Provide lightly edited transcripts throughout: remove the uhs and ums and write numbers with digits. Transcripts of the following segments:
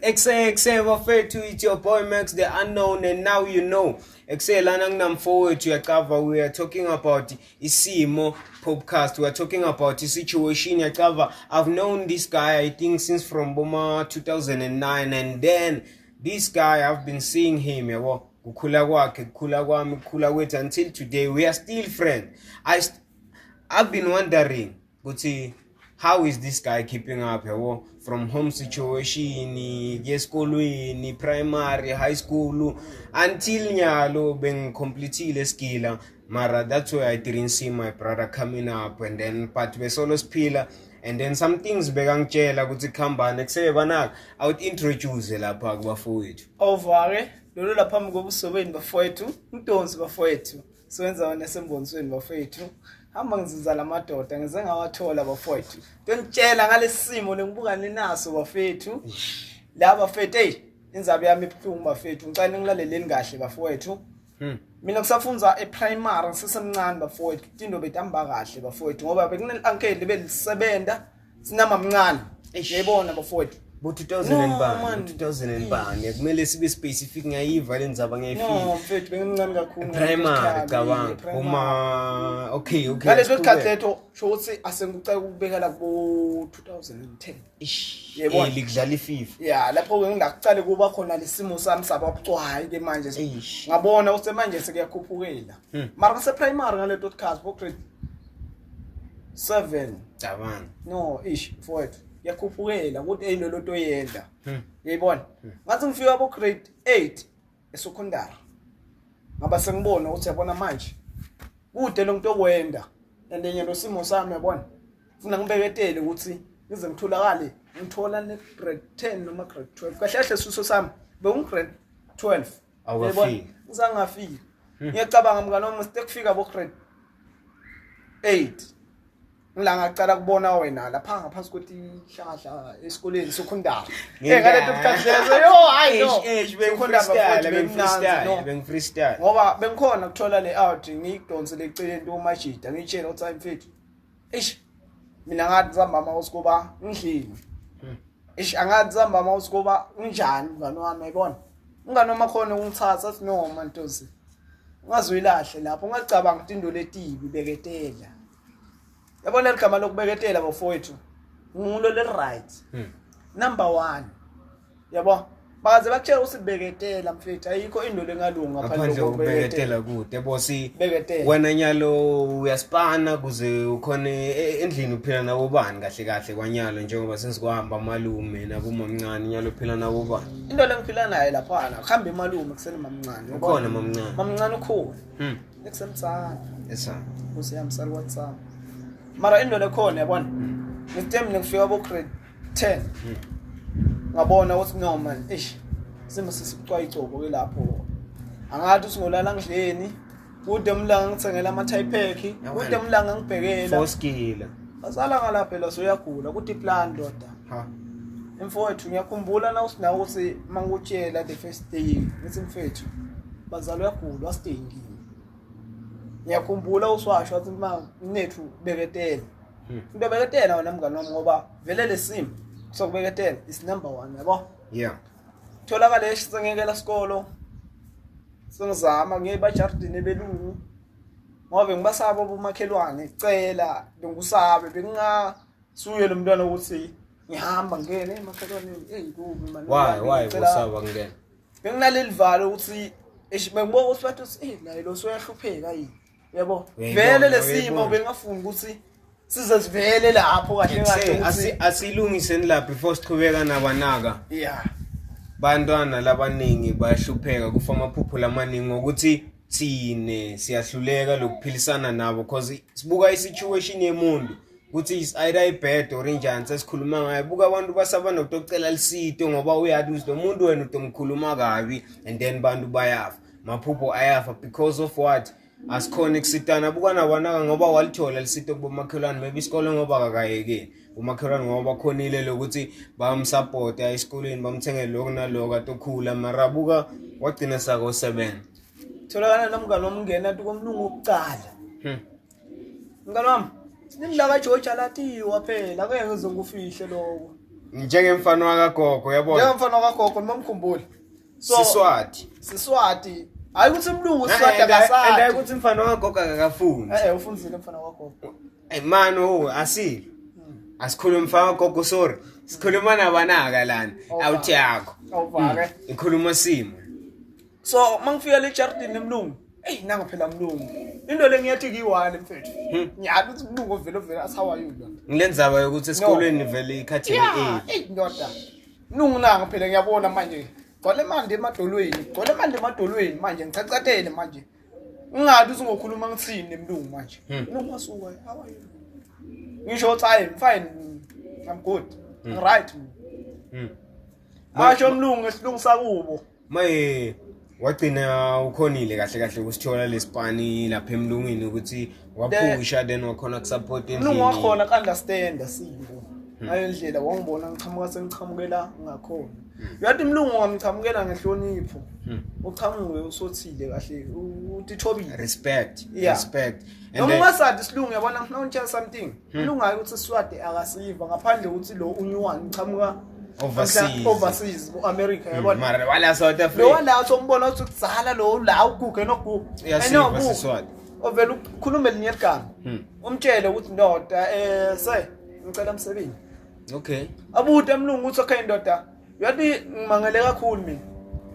Exe, wafethu, it's your boy Max the Unknown, and now you know. Exe, lanang nam forward to your cover. We are talking about Isimo podcast. We are talking about the situation your cover. I've known this guy, I think, since from Boma 2009, and then this guy, I've been seeing him, until today. We are still friends. I've been wondering, how is this guy keeping up from home situation, school, primary, high school, until nyalo being completely skill. Mara, that's why I didn't see my brother coming up, and then but we solo spiller, and then some things begang chela come back next banak. I would introduce la pagba for it. Ovare, lolu lapha ngobusobeni bafowethu, umdonsi bafowethu. Sowenza wona sembonsweni bafowethu. Hamba ngiziza lamadoda ngize ngawathola bafowethu. Ntshela ngalesimo lengibuka ninaso bafowethu. La bafowethu inzabe yami ebuhlungu bafowethu. Ngicela ngilaleleni kahle bafowethu. Mina kusafunza eprimary ngisesemncane bafowethu. Into betamba kahle bafowethu ngoba bekune uncle belisebenta sinama mncane. Yayibona bafowethu. Bo-2000 kumele sibe specific ngayiva lenzaba ngefika. No, mfethu bengincane kakhulu. Primary cabanga. Uma okay. Ngaleso sikhathi letho sho ukuthi asengicela ukubekela ku 2010. Yebo likudlala iFIFA. Yeah, lapho ke ngingacala kuba khona lesimo sami sababucwayi ke manje. Ngabona ukuthi manje sekuyakhuphukela. Mara ngase primary ngaleto podcast bo grade 7. Cabanga. No, mfowethu. Yakhuphukela ukuthi eyilolo to yenda. Yayibona? Ngathi ngifika ku grade 8 esecondary. Ngaba sengibona ukuthi yabona manje. Kude lo muntu okwenda. And then yena simo sami yabona. Ufuna ngibeketele ukuthi ngize ngitholakale ngithola ne grade 10 noma grade 12. Kahle kahle suso sami be grade 12. Awafiki. Ngizangafika. Ngiyacabanga mngani wami sekufika ku grade 8. Ngila ngacala kubona wena lapha ngaphansi kothi hlahla esikoleni secondary. Ngaleto khathelezo hayi no. Freestyle. Ngoba bengikhona ukuthola le out ngiyidonsele eceleni uMajida ngitshela ukuthi hayi mfethu. Mina ngathi zambama usikuba ngidlini. Angathi zambama usikuba unjani mngani wami yayibona. Unganoma khona ungithatha athi no mantosi. Ungazoyilahle lapho ungacabanga ukuthi indolo etibi beketela. Yabona ligama lokubeketela bafowethu. Ngulo le right. Number 1. Yabo. Bakaze bakutshela usibeketela mfethu ayikho indolo engalunga ngaphandle kokubeketela kude bosi wena nyalo uyaspana kuze ukhone endlini uphila nabo bani kahle kwanyalo njengoba sesikwahamba malume nabomamncane nyalo uphila nabo bani. Into lengiphila naye lapha akuhamba emalume kuseni mamncane. Ukhona mamncane. Mamncane ukhona. Eksemsana. Yesa. Usiyamsala WhatsApp. Mara indolo khona yabona. Ngitem ngifika ku grade 10. Ngabona ukuthi no man simo sisibucwa icoko ke lapho. Angathi usingolala ngidleni. Kude emlanga ngithengela ama tie pack. Kude emlanga ngibhekela. Foskila. Basala ngala phela soyagula kuthi plan doda. Mfowethu ngiyakhumbula na usinawo ukuthi mangutshela the first day ngithi mfethu bazalo yagula wasitengile. Ngiyakhumbula uswasho wathi mnethu beketela. Into beketela wena mngani wami ngoba vele lesimo sokubeketela is number 1 yabo. Yeah. Tholakala esingekela isikolo. Sengizama ngiyebajardini belungu. Ngoba ngibasaba bomakhelwane icela bengusabe bengasuye lo mntwana ukuthi ngihamba ngene emakhelwane kubi manje. Why usaba ngene? Benginaleli valo ukuthi bengiboka ukuthi bathi naye lo soyahlupheka yini. Yabo. Vele lesimo bengafuni ukuthi size sivele lapho kahle asilungise lapho before siqhubeka nabanaka. Yeah. Bantwana labaningi bayahlupheka kufa amaphupho lamaningi ngokuthi thine siyahluleka lokuphilisana nabo because sibuka isituation yemuntu ukuthi is either bad or injani sesikhuluma ngayo buka abantu basaba nokutocela lisito ngoba uyathi ukuthi umuntu wena utomkhuluma kabi and then bantu bayafa maphupho ayafa because of what asikhona kusitana buka nabanaka ngoba walithola lisito kubomakhelwane maybe isikole ngoba kakayekeni umakhelwane ngoba khonile lokuthi bamsupport esikoleni bamthengele lokho naloko atokhula mara buka wagcina sako 7 tholakala nomngane omngena athi komlungu okucala. Mngane wami nimla ka George alatiwa phela ngeke ngizokufihle lokho Njengemfana wakagogo yabona. Njengemfana wakagogo nomkhumbuli. Siswati. Hayi ukuthi umlungu Siswati akasathi. Andayi ukuthi mfana wakagogo akakafundi. Ufundzile mfana wakagogo. Mano asile. Asikhuluma mfana wakagogo sorry. Sikhuluma nabanaka lana. Awuthi yakho. Awuvake. Ikhuluma simo. So mangifika le jardini emlungu. Nanga phela mlungu. Into lengiyathi kiyiwani mfethu. Ngiyathi ukuthi mlungu vele asawa yini. Ngilenzaba yokuthi esikolweni vele ikhathini ndoda. Mlungu nanga phela ngiyabona manje. Gcwale manje emadolweni manje ngicacathele manje. Ungathi usungokhuluma ngithini emlungu manje. Mlungu wasuka how are you? Ngisho time fine. I'm good. I'm right. Asho mlungu esilungu sakubo. Maye wagcina ukhonile kahle ukusithola lesipani lapha emlungwini ukuthi waphusha then wakhona kusupport endlini. Mlungu wakhona ka understand siko. Ngale ndlela wangibona ngiqhamukela ngakhona. Uyathi mlungu ngamqhamukela ngehlonipho. Uqhamuke usothile kahle utithobile. Respect. Noma ungasathi silungu yabona ngifuna ukutshela something. Mlungu hayi ukuthi Siswati akasiva ngaphandle ukuthi lo unyuwani uqhamuka overseas America yabona. Mara wala South Africa. Lo wala sombona ukuthi kudzala lo la uguge nogugu. Yasiva Siswati. Ovela ukukhuluma elinye igama. Umtshele ukuthi ndoda say ngicela umsebenzi. Okay. Abude mlungu uthi okay ndoda. Uyathi ngimangele kakhulu mina.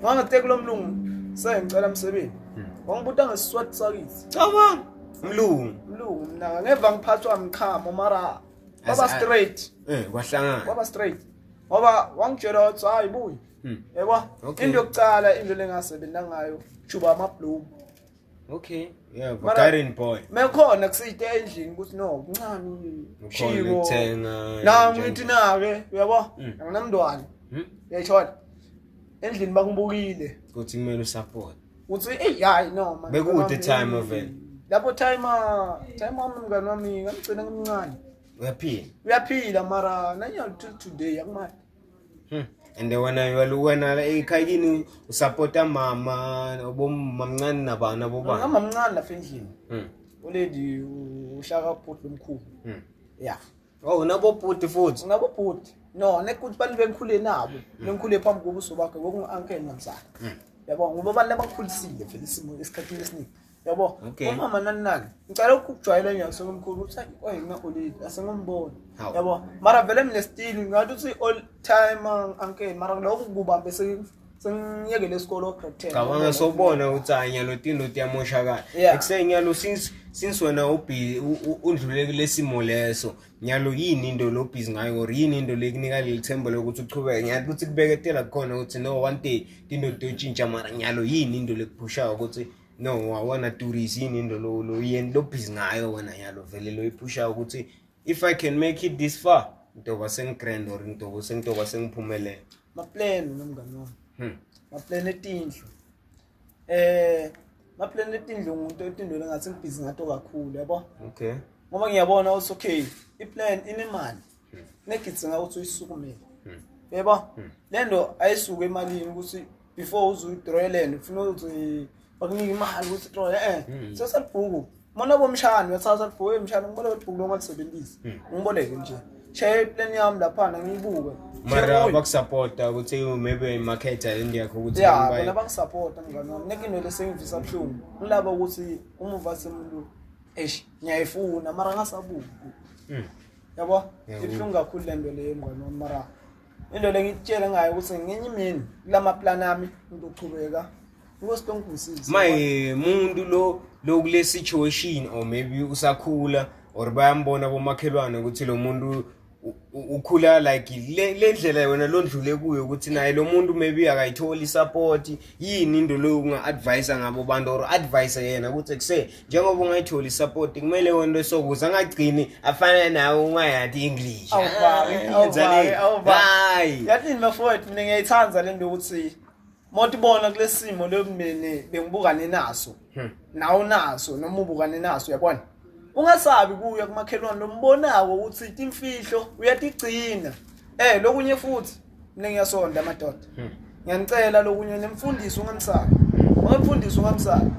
Ngangiteke lo mlungu ngicela umsebenzi. Wangibuta ngeSiswati sakithi. Cabanga. Mlungu mina ngeva ngiphathwa mkhamo mara baba straight. Kwahlangana. Baba straight. Ngoba wangitshela ukuthi hayi buyi. Yebo. Into yokucala into lengasebenza ngayo Juba amablue. Okay. Yeah, Bulgarian boy. Mekhona kusite endlini ukuthi no kuncane Chivo. Na ngithi nake uyabo? Nginamntwana. Yayithola. Endlini bakubukile ukuthi kumele usupport. Uthi hayi no man. Bekude time of it. Lapho time wami mngani wami ngicela ngimncane. Uyaphila mara nanya today akumali. And wena ekhayini usupporta mama obomamncane nabana bobana. Mama mncane lapha endlini. Oledi ushaka bhuti lomkhulu. Yeah. Oh nabo bhuti futhi. Nabo bhuti. No nekuthi bantu bengikhule nabo. Bengikhule phambi kobuso bakhe ngokungu-uncle nomzala. Yabo ngoba abantu abakhulisile phela isimo esikhathini esiningi. Yabo umama nani ngicela ukujwayela nyaso omkhulu uthi oyina oledi asengombona. Yabo mara vele mina still ngathi uthi all time uncle mara lokho kubambe sengiyekele isikolo grade 10. Cabanga sobona ukuthi anyalo tindo tiyamoshakala. Ekusenyalo since wena undluleke lesimo leso. Nyalo yini into lo busy ngayo or yini into lekunika lelithembo lokuthi uchubeke. Ngiyathi ukuthi kubeketela khona ukuthi no one day tindo totshintsha mara nyalo yini into lekuphusha ukuthi no wawona tourist yini into lo yini lo busy ngayo wena nyalo vele lo iphusha ukuthi if I can make it this far ntoba sengigrand or ntoba sengiphumelele. Ma plan nomngani wami. Ma plan etindlu. Ma plan etindlu umuntu etindweni ngathi ngibhizi ngato kakhulu yabo. Okay. Ngoba ngiyabona ukuthi okay iplan inemali. Negidzinga ukuthi uyisukumele. Yebo. Lendo ayisuke emalini ukuthi before uzu-draw land ufuna ukuthi bakunika imali ukuthi draw sesalibhuku. Mona bomshana uyathatha salibhuku emshana ngibona ukuthi ibhuku longalisebenzisi. Ngiboleke nje. Share plan yami lapha ngiyibuke. Mara bakusupporta ukuthi maybe market endle yakho ukuthi bona bakusupporta mngani wami. Nekinto lesengivisa buhlungu. Ngilaba ukuthi umuva semuntu ngiyayifuna mara ngasabuku. Yabo? Ibuhlungu kakhulu lento leyo mngani wami mara into lengitshela ngayo ukuthi ngenye imini kulama plan ami ngizochubeka. Ukositongusisi. Maye umuntu lo kule situation or maybe usakhula or bayambona bomakhelwane ukuthi lo muntu ukhula like le ndlela wena londlule kuyo ukuthi naye lo muntu maybe akayitholi support yini into lo unga-advise ngabo bantu or advise yena ukuthi kuse njengoba ungayitholi support kumele wento sokuza angagcini afana nawe ungayathi English. Hayi yathi mafowethu mina ngiyayithanda le nto ukuthi motibona kulesimo lomene bengibukane naso nawo naso noma ubukane naso uyabona ungasabi kuya kumakhelwane lombonako ukuthi imfihlo uyatigcina lokunye futhi mina ngiyasonda amadoda ngiyanicela lokunye nemfundiso ungamsabi ungamfundisa ungamsabi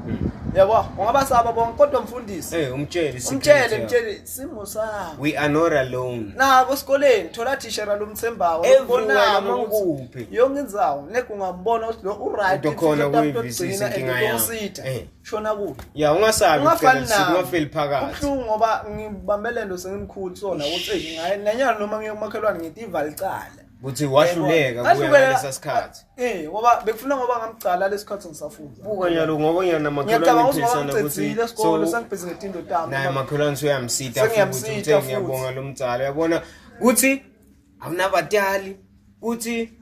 yabo ungabasaba bonke kodwa mfundisi umtshele umtshele simo sakho we are not alone nako esikoleni thola tishera lomthembayo everywhere manguphi yonke indzawo nekungambona ukuthi lo uright khona kuyivisisa inkinga yakho shona kude ya ungasabi ungafeli phakathi kuhlungu ngoba ngibambelelo sengimkhulu sona ukuthi ngaye nanyana noma ngiyekumakhelwane ngithi ivala icala ukuthi wahluleka kuya lesasikhathi ngoba bekufuna ngoba ngamcala lesikhathi ngisafunda buka nyalo ngoba yana makhelwane phezana ukuthi so sengibhizi ngetindo tami naye makhelwane soyamsita futhi ngiyabonga lo mdzalo uyabona ukuthi awunabatali ukuthi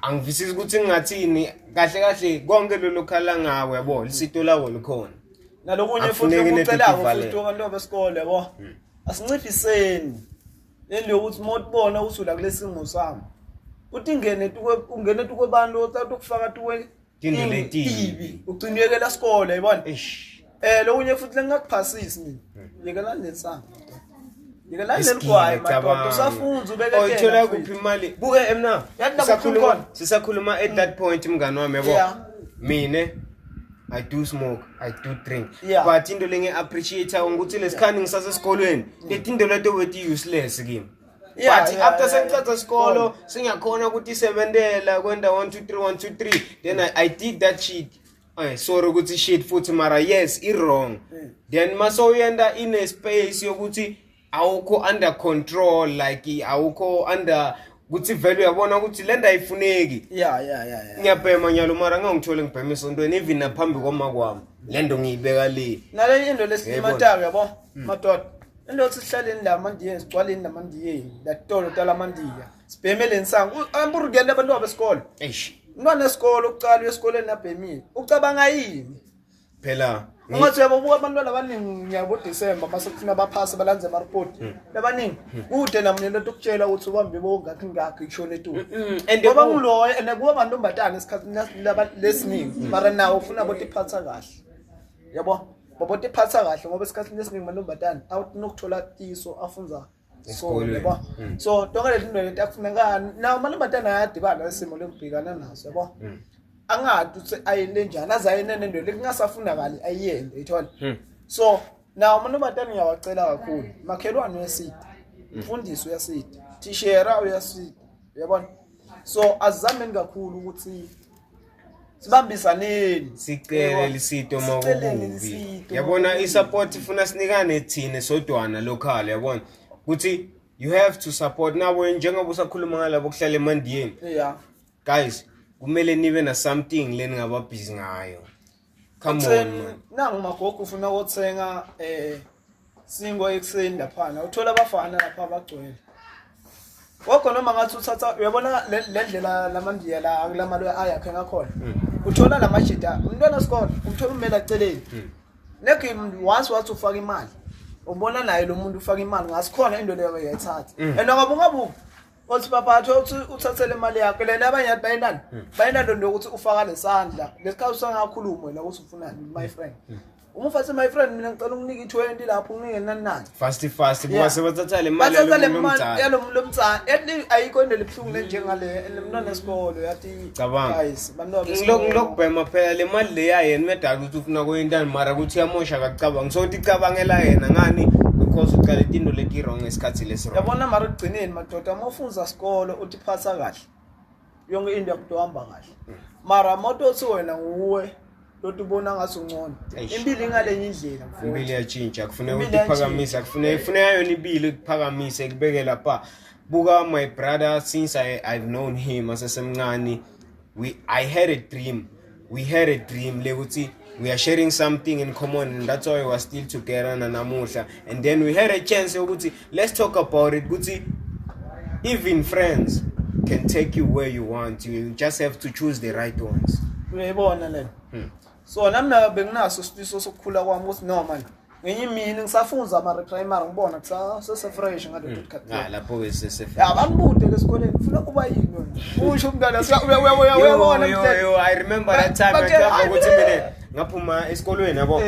angivisisi ukuthi ngingathini kahle konke lo lokhala ngawe yabo lisito lawo likhona nalokunye futhi ukucela futhi abantu besikole yabo asinciphiseni leli ukuthi motibona usula kulesimo sami uthi ungene tukwebantu otakufaka tuwe into letibi ugciniyekela isikole yabona lokunye futhi lengakuphasisi mina yekela lesanga yekela leligwayi madoda usafunza ubekekela oyithola kuphi imali buke emna sisakhuluma at that point mngani wami yabo mina I do smoke, I do drink. But into lenge appreciate ukuthi lesikhani ngisasesikolweni letinto leto wethi useless kimi. But after sengicatha isikolo singakhona ukuthi sebentela kwenda 1 2 3 1 2 3 then I did that shit. Sorry ukuthi shit futhi mara yes it wrong. Then masoyenda in a space yokuthi awukho under control like awukho under ukuthi vele uyabona ukuthi lenda ayifuneki ngiyabhema nyalo mara ngangithole ngibhema esontweni even naphambi kwama kwami lendo ngiyibeka le nale into lesimataka yabo madoda into othi sihlaleni la mandiye sigcwaleni namandiye latolo talamandiya sibhemele nsangu amburugele abantu besikole umntwana esikole ukucala esikoleni nabhemile ucabanga yini phela ngathi yabuka abantwana abaningi nyabo December masekuthina baphasa balanze ama report labaningi kude namne lento ukutshela ukuthi ubambe bongathi ngakho ishone tu ngoba nguloyo nekuba amantombatana esikhathini lesiningi mara nawo ufuna bothi iphatha kahle yabo bothi iphatha kahle ngoba esikhathini lesiningi amantombatana awunokuthola tiso afunza esikoleni yabo so donke lento into akufuneka nawo amantombatana ayadibana lesimo lekubhekana naso yabo angadi ukuthi ayilenjani azayinene into lekungasafuna kali ayiyende ithona so nawo amantombatana ngiyawacela kakhulu makhelwane uyasida mfundisi uyasida tishera uyasida uyabona so azameni kakhulu ukuthi sibambisaneni sicele lisito makububi yabona isupport ifuna sinikane thine sodwana local yabona ukuthi you have to support nawe njengoba usakhuluma ngalabo kuhlala emandiyeni guys kumele nibe na something leni ngaba busy ngayo come on man nangu magogo ufuna ukuthenga singo ekseni laphana uthola abafana lapha abagcwele wokho noma ngathi uthatha uyabona lendlela lamandiya la kulamalo ayakhe ngakhona uthola lamajita umntwana wesikole umthola umela aceleni neki once wathi ufaka imali ubona naye lo muntu ufaka imali ngasikhona into leyo yayithatha ngoba othi papa uthi uthathele imali yakhe lena abanye bayinalo nje ukuthi ufaka lesandla lesikhathi usangakhuluma wena ukuthi ufunani my friend uma ufathi my friend mina ngicela unginike i20 lapho unginike nani fast kuba sebathatha le mali yalomtsana ethi ayikho into lebhlungu njengale mntwana esikole yathi guys ngilokubhema phela le mali le yayena medala ukuthi ufuna koyintana mara ukuthi uyamosha akacabanga ngisothi icabangela yena ngani because uqala into leti wrong esikhathi lesiro yabona mara ugcineni madoda uma ufunza isikolo uthi phatha kahle yonke into yakuhamba kahle mara moto othi wena nguwe lothi ubona ngathi ungcono impilo ingalenye indlela mfowethu impilo iyatshintsha kufanele ukuthi iphakamise kufanele yona impilo ikuphakamise kubeke lapha buka my brother since I've known him asesemncane I had a dream we had a dream lekuthi we are sharing something in common and that's why we are still together namuhla and then we had a chance ukuthi let's talk about it ukuthi even friends can take you where you want you just have to choose the right ones uyayibona lena so nami benginaso isifiso sokukhula kwami ukuthi no man ngenye mina ngisafunza ama primary ngibona kusase fresh ngado khathi lapho wesese abanbude lesikoleni ufuna kuba yini wena usho umntana uyabona yo I remember that time ngicabanga ukuthi mina ngaphuma esikolweni yabo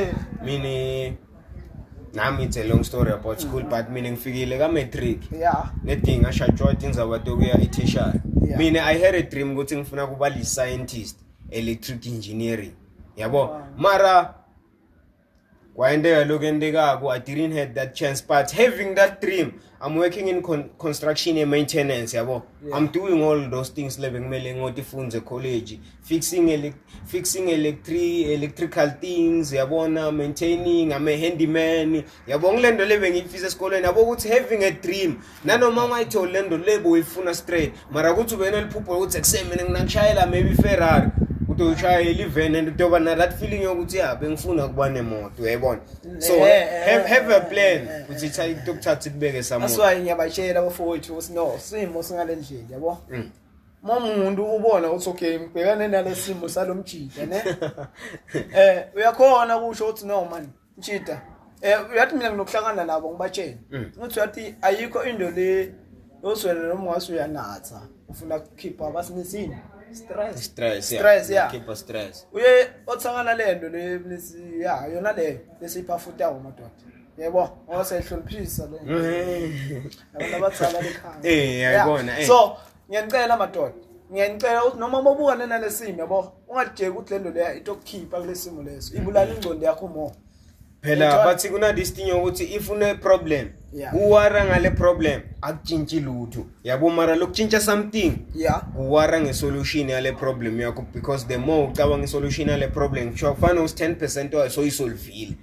mina nami it's a long story about school but mina ngifikile ka matric nedinga shajwa things abatokuya etertiary mina I had a dream ukuthi ngifuna kuba li scientist electric engineering yabo mara kwayendeka lokho endekako, I didn't have that chance, but having that dream, I'm working in construction and maintenance, yabo. I'm doing all those things le bekumele ngotifunze college, fixing electrical things, yabona, maintaining, I'm a handyman, yabo. Ngilendo le bengifisa esikoleni, yabo ukuthi having a dream nanoma ungayithola lendo lebo uyifuna straight, mara ukuthi ubene liphupho ukuthi ekseme ngingashayela maybe Ferrari, utoshayela ivan and utoba na that feeling yokuthi bengifuna kuba nemoto, uyayibona. So have a plan ukuthi ukuthatha kubeke somewhere. That's why ngiyabatshela abafowethu ukuthi no simo singalendlela, yabo. Umuntu ubona ukuthi okay ngibhekane nalesimo salomjida ne. Uyakhona ukusho ukuthi no man mjida. Uyathi mina nginokuhlangana nabo ngibatshela. Uthi yathi ayikho into le oswele noma ngasuyanatha ufuna ukukhipha abasinisini. Stress, yeah. Keep us stress. Uye othangana lento le yona le lesiphafuta umadoda. Yebo, osehloniphisa lo. Abantu abathaka lekhaya. Yayibona. So, ngiyanicela madoda. Ngiyanicela ukuthi noma mobukane nalesimo yabo, ungajeke ukuthi lento le itokukhipha kulesimo leso. Ibulala ingcondo yakho mo. Phela bathi kuna this thing ukuthi if une problem, uwara ngale problem, akutshintshi lutho. Yabo mara lokutshintsha something. Uwara ngesolution yale problem yakho, because the more ucabanga ngesolution yale problem, kusho kufana us 10% wayo so isolvile.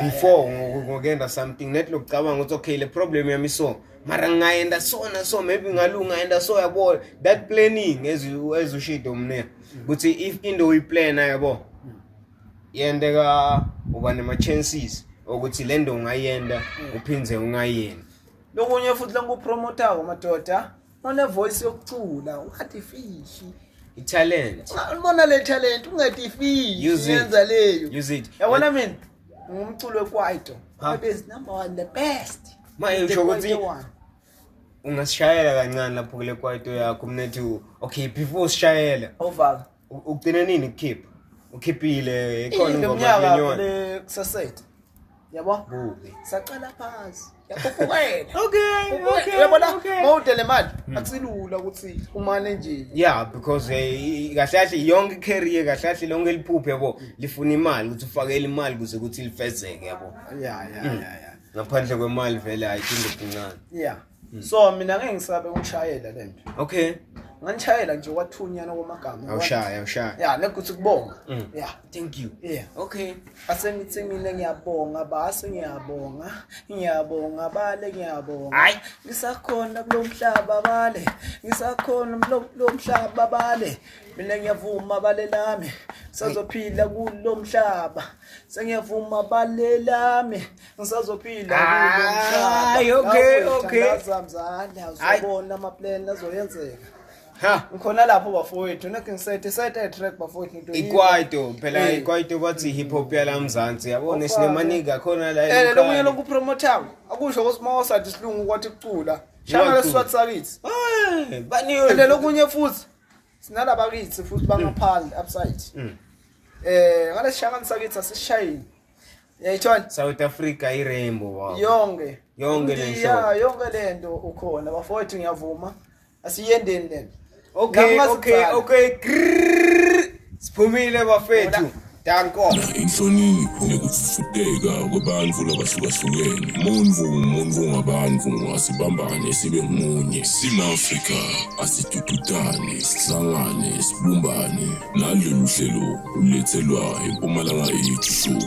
Before ngokenda something net lokucabanga ukuthi okay le problem yami so, mara ngayenda so na so maybe ngalunga enda so yabo. That planning as ushito umne. But if into we plan yabo, yendeka uba nema chances ukuthi lendo ungayenda uphinze ungayena. Lokunye futhi lengupromoter madoda, one voice yokucula, ungathi fishi. Talent. Ubona le talent ungathi fishi. Yenza leyo. Use it. Yabona mina ngumculo weKwaito. Is number 1 the best. Manje usho ukuthi ungasishayela kancane lapho kule Kwaito yakho mnethu. Okay, before usishayela. Oval. Ugcina nini keep? Ukhiphile ikhona ngoma lenyoni le society. Yabo? Saqala phansi. Yakhuphuka. Okay. Yabona mawudele manje akusilula ukuthi umane nje. Yeah, because kahle yonke career kahle lonke liphuphe yabo lifuna imali ukuthi ufakele imali kuze ukuthi lifezeke yabo. Yeah. Ngaphandle kwemali vele ayidingi ukuncane. Yeah. So mina ngeke ngisabe ukushayela lento. Okay. Nganishayela nje kwathunyana komagama. Awushaya. Yeah, nekuthi kubonga. Yeah, thank you. Yeah. Okay. Asengithi mina ngiyabonga base ngiyabonga bale ngiyabonga. Hayi, ngisakhona kulomhlaba bale. Ngisakhona kulomhlaba bale. Mina ngiyavuma bale lami. Sazophila kulomhlaba. Sengiyavuma bale lami. Ngisazophila kulomhlaba. Okay. Ngazamzana uzobona ama plan azoyenzeka. Ngikhona lapho bafowethu nekingisethe track bafowethu into iKwaito phela iKwaito bathi hip hop yala Mzansi yabona sinemanika khona la lokunye lokupromoter akusho ukuthi mawasathi silungu kwathi kucula shana leswat sakithi baniyo lokunye futhi sinalaba kithi futhi bangaphanda upside ngalesishangani sakithi asishayini yayithona South Africa iRainbow wow yonke lento lento ukhona bafowethu ngiyavuma asiyendeni lento. Okay. Siphumile bafethu. Danko. Inhlonipho nekufudeka kwabantu labahlukahlukene. Umuntu ngabantu asibambane sibe munye. SimAfrika asitututane, sihlangane, sibumbane. Nalolu hlelo ulethelwa eMpumalanga yethu show.